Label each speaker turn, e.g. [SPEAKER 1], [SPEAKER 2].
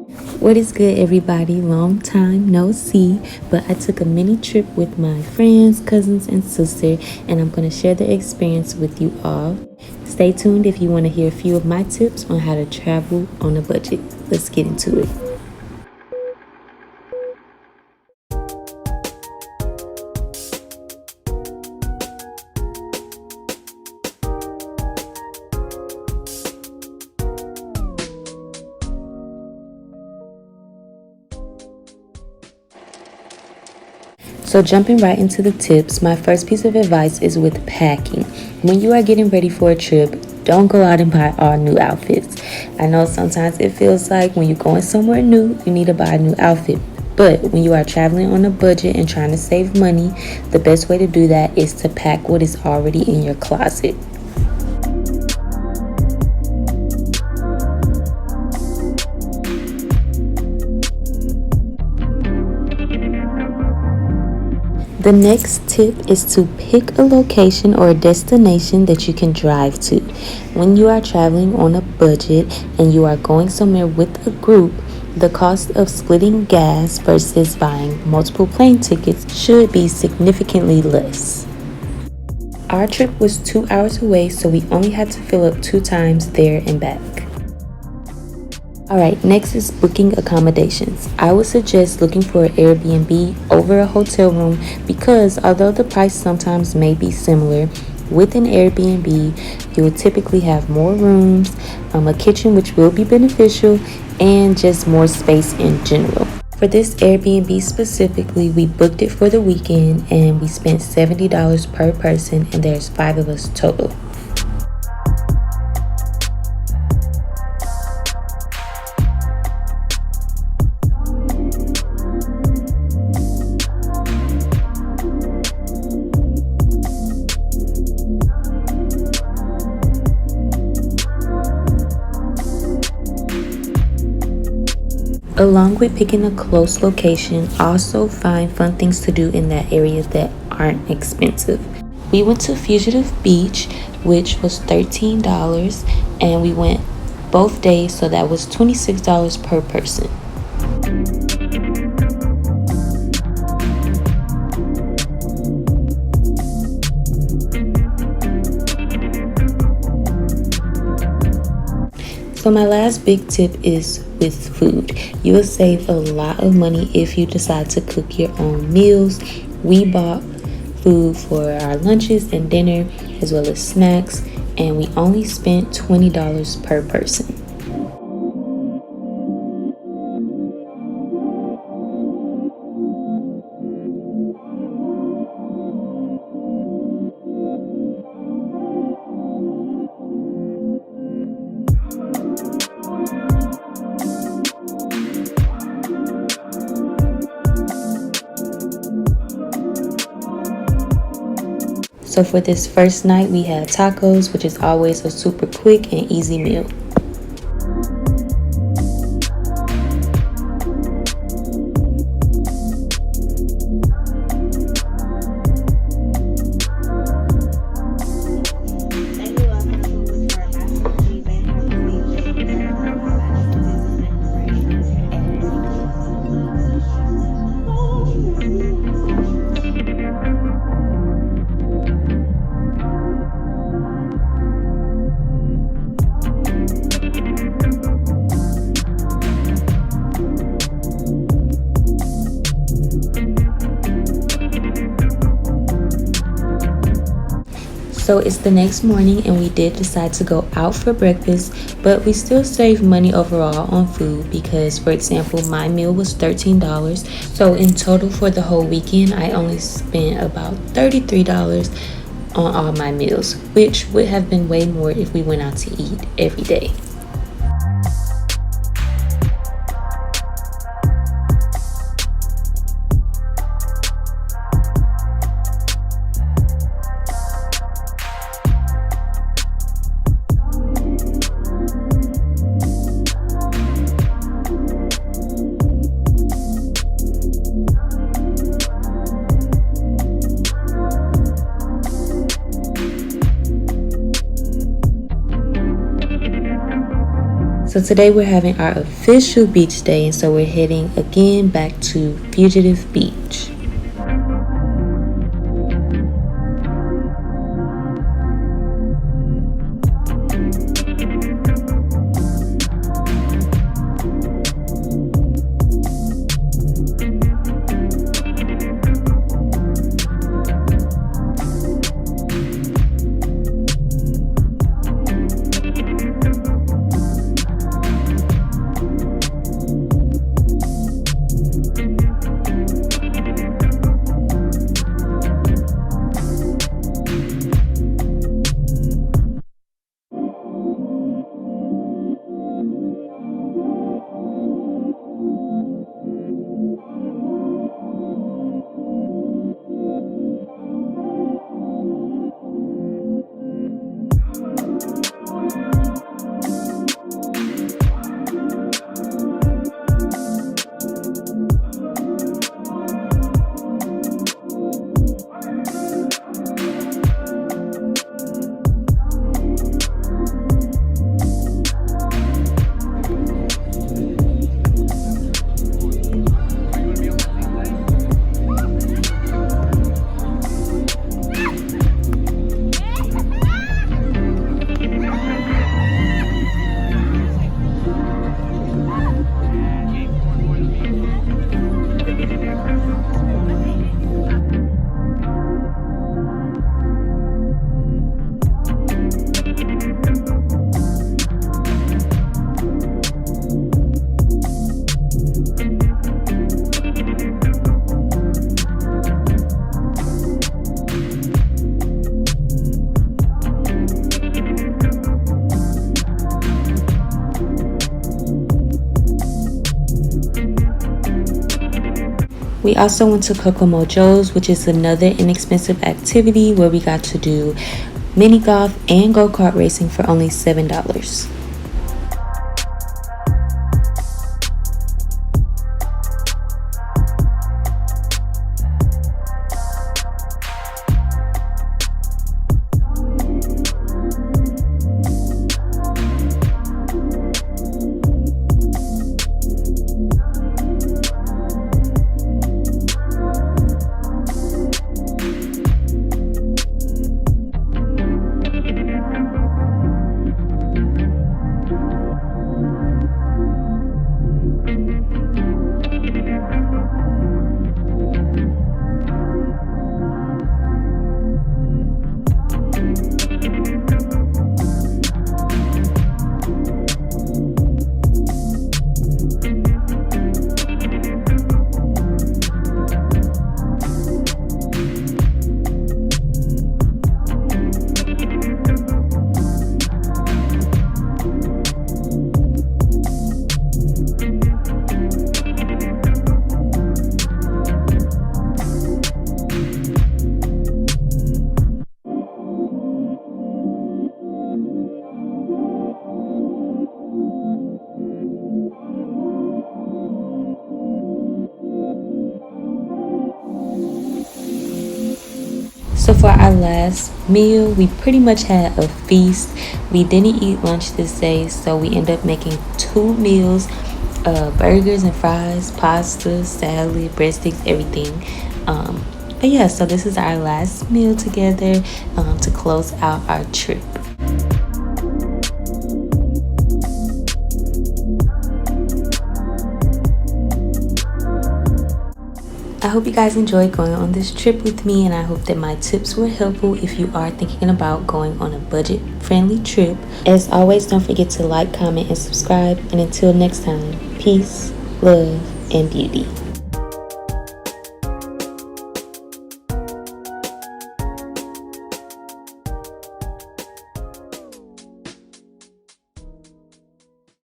[SPEAKER 1] What is good, everybody? Long time no see, but I took a mini trip with my friends, cousins, and sister, and I'm going to share the experience with you all. Stay tuned if you want to hear a few of my tips on how to travel on a budget. Let's get into it. So jumping right into the tips, my first piece of advice is with packing. When you are getting ready for a trip, don't go out and buy all new outfits. I know sometimes it feels like when you're going somewhere new, you need to buy a new outfit. But when you are traveling on a budget and trying to save money, the best way to do that is to pack what is already in your closet. The next tip is to pick a location or a destination that you can drive to. When you are traveling on a budget and you are going somewhere with a group, the cost of splitting gas versus buying multiple plane tickets should be significantly less. Our trip was 2 hours away, so we only had to fill up 2 times there and back. Alright, next is booking accommodations. I would suggest looking for an Airbnb over a hotel room because although the price sometimes may be similar, with an Airbnb, you will typically have more rooms, a kitchen which will be beneficial, and just more space in general. For this Airbnb specifically, we booked it for the weekend and we spent $70 per person, and there's 5 of us total. Along with picking a close location, also find fun things to do in that area that aren't expensive. We went to Fugitive Beach, which was $13, and we went both days, so that was $26 per person. So my last big tip is with food. You will save a lot of money if you decide to cook your own meals. We bought food for our lunches and dinner as well as snacks, and we only spent $20 per person. So for this first night, we had tacos, which is always a super quick and easy meal. So it's the next morning and we did decide to go out for breakfast, but we still saved money overall on food because, for example, my meal was $13. So in total for the whole weekend, I only spent about $33 on all my meals, which would have been way more if we went out to eat every day. So today we're having our official beach day, and so we're heading again back to Fugitive Beach. We also went to Kokomo Joe's, which is another inexpensive activity where we got to do mini golf and go-kart racing for only $7. So for our last meal, we pretty much had a feast. We didn't eat lunch this day, so we ended up making 2 meals, burgers and fries, pasta, salad, breadsticks, everything. But yeah, so this is our last meal together to close out our trip. I hope you guys enjoyed going on this trip with me, and I hope that my tips were helpful if you are thinking about going on a budget-friendly trip. As always, don't forget to like, comment, and subscribe. And until next time, peace, love, and beauty.